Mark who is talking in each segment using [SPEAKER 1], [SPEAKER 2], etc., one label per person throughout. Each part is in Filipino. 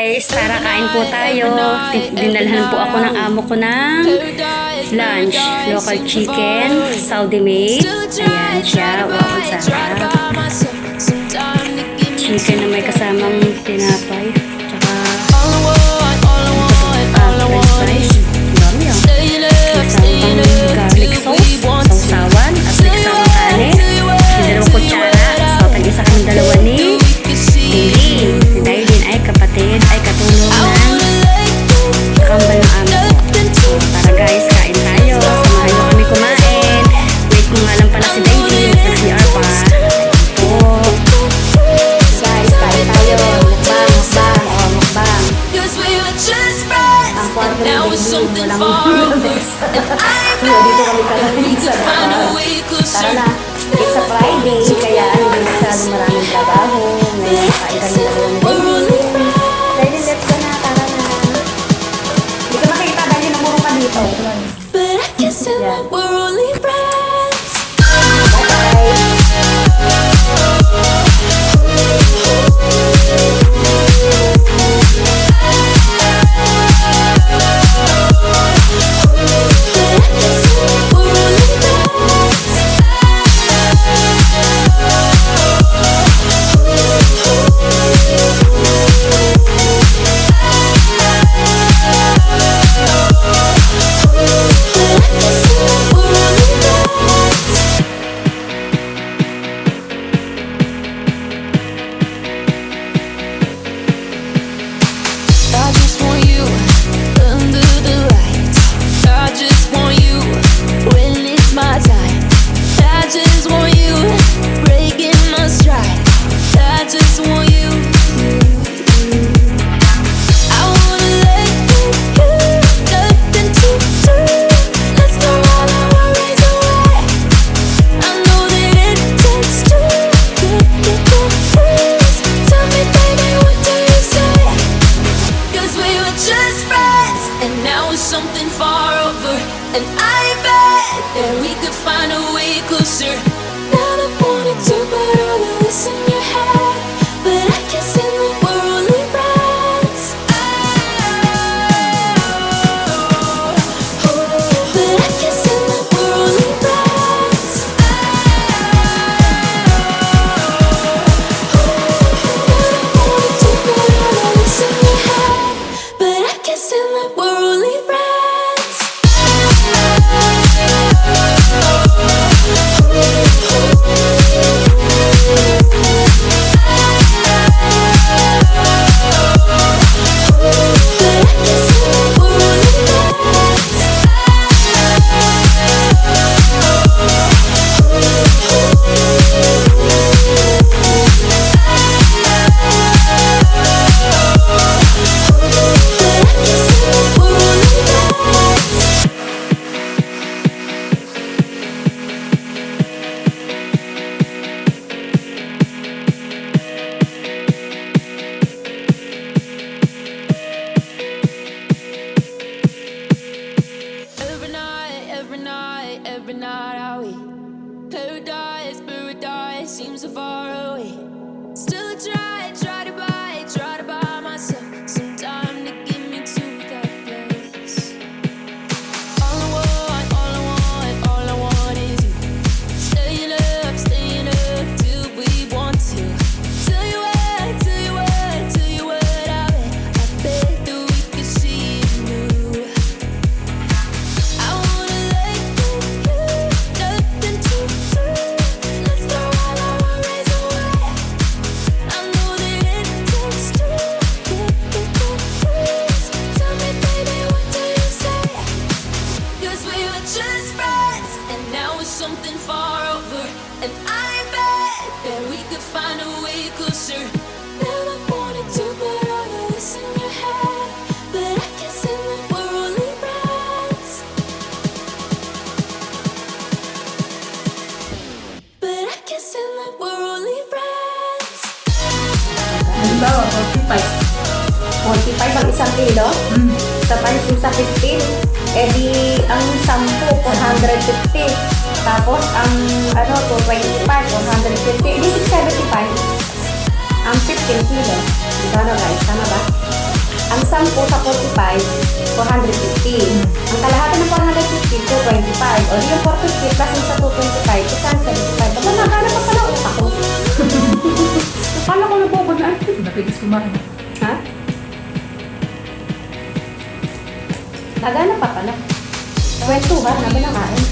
[SPEAKER 1] guys, tara kain po tayo. Dinalhan po ako ng amo ko ng lunch. Local chicken, Saudi made. Ayan siya, wow, ang sarap. Chicken na may kasamang tinapay. Tsaka french fries. Dami ah. Kasamang garlic sauce, sausawan, at may kasamang kanin. Yung 2 kutsara. So, tag-isa kami dalawa ni Dailin ay kapatid, ay katulong ng kambal ng amo ko. So, tara guys, kain tayo. Samahan nyo kami kumain. Wait ko nga lang pala si Dailin. Nag-CR pa. Ito. Guys, kain tayo. Mukbang, mukbang, o mukbang. Ang kwarto ng Dailin, walang so, dito kami kalating sa tara na. It's a Friday, kaya hindi masyadong maraming trabaho. Ngayon, kain kami dalawa ni Dailin. Dailin, let's go na, tara na. Hindi ka makikita, Dailin, namuro ka dito.
[SPEAKER 2] But I guess that we're only friends. Something far over, and I bet that we could find a way closer. Never wanted to put all of this in your head, but I can't stand that we're only friends. But I can't stand that we're only friends. Never wanted to put all of this in your head, but I can't stand that we're only friends. Every night are we paradise seems so far away. Still I try to buy myself some time to get me to that place. All I want is you. Staying up till we want to. Tell you what, I bet that we could see it new. I wanna let you, nothing to do. Let's throw all our worries away. I know that it takes two to get confused. Tell me, baby, what do you say? 'Cause we were just friends, and now it's something far over. And I bet that we could find a way closer. Never wanted to put all of this in your head, but I can't stand that we're only friends. But I can't stand that we're only friends.
[SPEAKER 1] Halimbawa, 45. 45 ang isang kilo. Sa pansin sa 15. Eh di, ang 10, 450. Tapos, ang 225, 150. Di 675. Ang 15 kilo. Magkano guys? Tama ba? Ang 10 sa 45, 450. Ang kalahati ng 450, 225. O di yung 450 plus yung sa 225, 675. Baga naghanap pa pala utak ko. Akala ko nabubog na.
[SPEAKER 3] Napitis kumain.
[SPEAKER 1] Ha? Naghanap pa pala. Kwentuhan, nabi na kain.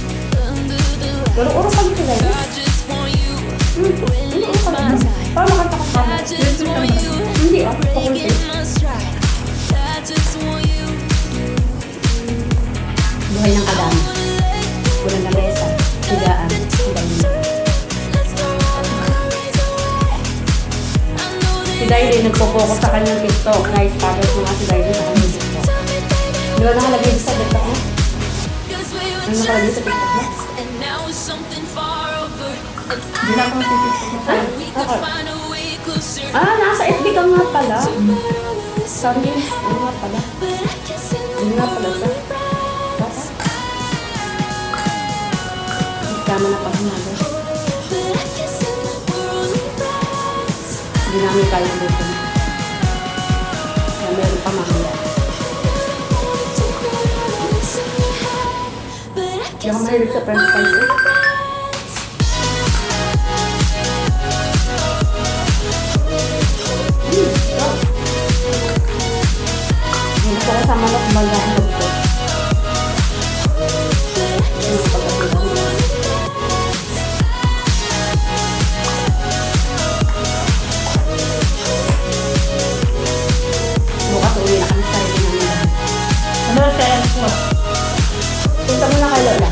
[SPEAKER 1] Pero uro pa dito guys. Hindi uro pa lang. Parang makanta ko sa hindi ah. Pakulti. Buhay ng kadami. Kulang na mesa. Higaan. Si Daily nagpo-focus sa kanyang TikTok. Guys, pagod mo nga si Daily sa kanyang TikTok. Di ba nakalagay sa TikTok mo? Ano nakalagay sa TikTok mo?
[SPEAKER 3] Hindi na akong titiktok mo.
[SPEAKER 1] Ah, nasa FB ka nga pala. Sorry, ano nga pala? Ano nga pala sa? Hindi kama na paghinagay. Hindi namin kaya dito. Kaya meron pa mamaya. Hindi ako mahilig sa french fries eh. Gusto ko sa manok baga ang lugto. Bukas uwi na kami sa rin namin.
[SPEAKER 3] Ano na kaya ko?
[SPEAKER 1] Punta mo na kay Lola.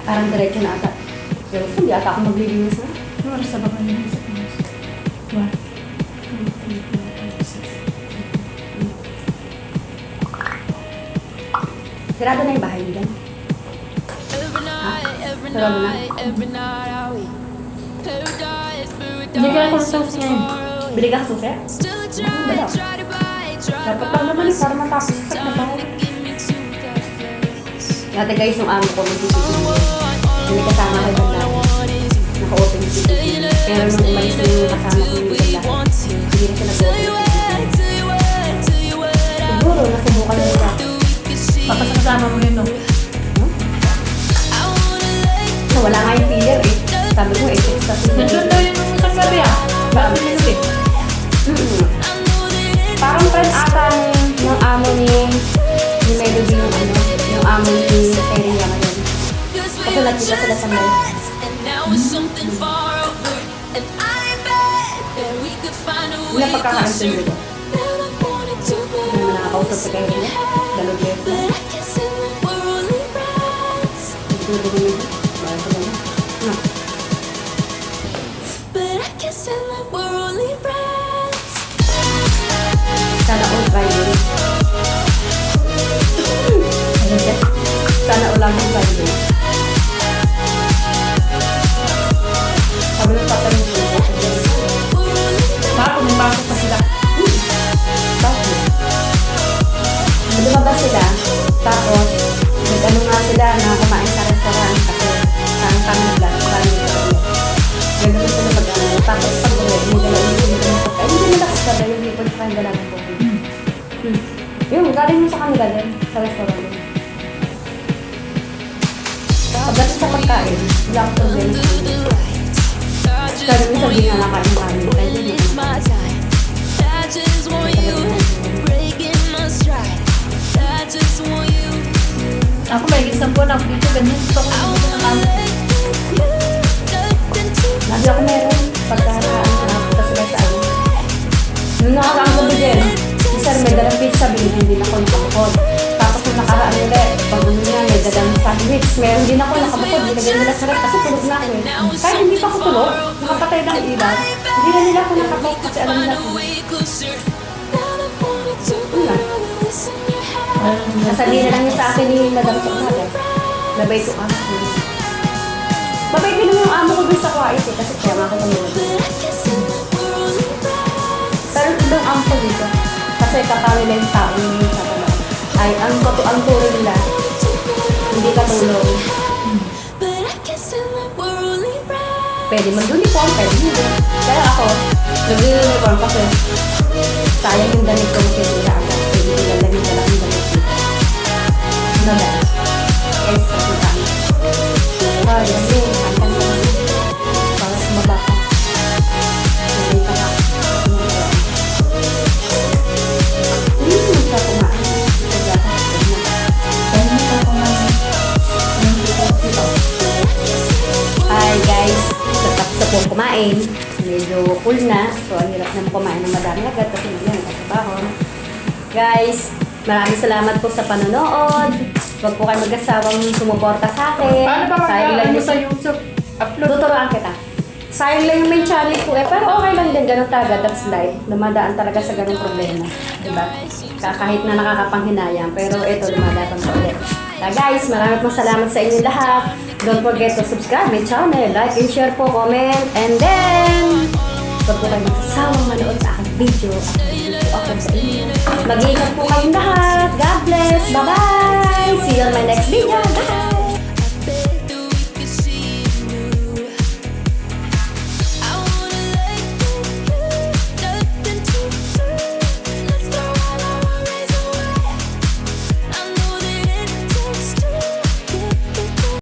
[SPEAKER 1] Parang diretso na ata. Pero hindi ata ako maglilinis na.
[SPEAKER 3] Ano oras na ba kayo sa Pinas? What?
[SPEAKER 1] Sirado na yung bahay nila. Sarado na.
[SPEAKER 3] Hindi ka ako sa ngayon.
[SPEAKER 1] Bili ka susi? Wala. Dapat lang naman eh, para matapos sa trabaho. Dati guys, yung amo ko mag-CCTV. Hindi kasama kay Banda. Naka-open yung CCTV. Pero nung umalis na yung kasama ko yung Banda, hindi na siya nag-open yung CCTV. Siguro, nasubukan nila.
[SPEAKER 3] Papasakasama mo yun, no?
[SPEAKER 1] So, wala nga yung filler eh. Sabi ko, eh, sa
[SPEAKER 3] Nandun daw yung isang gabi, ah. Bakit minutes eh?
[SPEAKER 1] Parang friend ata ng amo ni Melody yung ano, yung amo ni Eria ngayon. Kasi nagkita sila sa may. Hindi na pagkakaintindi ko. Hindi mo nakakausap sa kayo niya. Dalog years na. Hindi ko rin nito. Bakit ko lang. No. Sana all Friday. Sana ulang ang Friday. Sabi ng tatay mo.
[SPEAKER 3] Bakit may pasok pa sila?
[SPEAKER 1] Bakit? Lumabas sila. Tapos, nag-ano nga sila na kumain sa restaurant. Kasi parang kami naglas. Parang naglas. Ganoon sila mag-ano. Tapos pag uwi, hindi nila ay hindi nila kasabay yung lipod sa kanila namin po. Yung galing mo sa kanila din. Sa restaurant din. Pagdating sa pagkain, wala akong problema. Kaya minsan din nga nakain kami. Kaya hindi
[SPEAKER 3] Ako may isang buwan ako dito, ganyan. Gusto ko dito ng amo.
[SPEAKER 1] Lagi ako meron. Pagkakaan, nakapunta sila sa ano. Nung nakaraang gabi din, isa may dalang pizza, binigyan din ako nakabukod. Tapos nung nakaraan ulit, pag ulo niya, may dalang sandwich. Meron din ako nakabukod, binigyan nila sa rep kasi tulog na ako eh. Kahit hindi pa ako tulog, nakapatay ng ilaw, hindi na nila ako nakatok kasi alam nila ko. Wala. Nasabi na lang niya sa akin ni Madam sa umaga. Labay ko amo ko. Babay ko naman yung amo ko dun sa kwait eh, kasi kaya nga ako tumulog. Pero ibang amo ko dito. Kasi kakawin na yung tao yung sa pala. Ay, ang turo nila, hindi katulong. Pwede mag-uniform, pwede hindi. Kaya ako, nag-uniform kasi sayang yung damit ko masisira agad. Pwede nilalamig na lang yung damit dito. Ano ba? Guys, kasi kami. Ah, yan yun. Pantang ko lang. Para sumaba ka. Nalay ka ka. Sa kumain. Sa gata.
[SPEAKER 3] Dahil mo pa kumain.
[SPEAKER 1] Hi guys, tapos na po kumain. Medyo cool na. So, ang hirap na kumain ng madami agad kasi yan, nagkatrabaho. Guys, maraming salamat po sa panonood. Huwag po kayo mag-asawang sumuporta sa akin.
[SPEAKER 3] Paano ba
[SPEAKER 1] Sayang lang
[SPEAKER 3] mag-ano
[SPEAKER 1] yung-
[SPEAKER 3] sa YouTube? Upload.
[SPEAKER 1] Tuturuan kita. Sayang lang yung main channel ko eh. Pero okay lang din, ganun talaga. That's life. Dumadaan talaga sa ganung problema. Diba? Kahit na nakakapanghinayang. Pero ito, dumadaan pa ulit. Kaya guys, maraming salamat sa inyo lahat. Don't forget to subscribe my channel. Like and share po, comment. And then, huwag po kayo magsasawang manood sa aking video. At ako sa inyo. Mag-iingat po kayong lahat.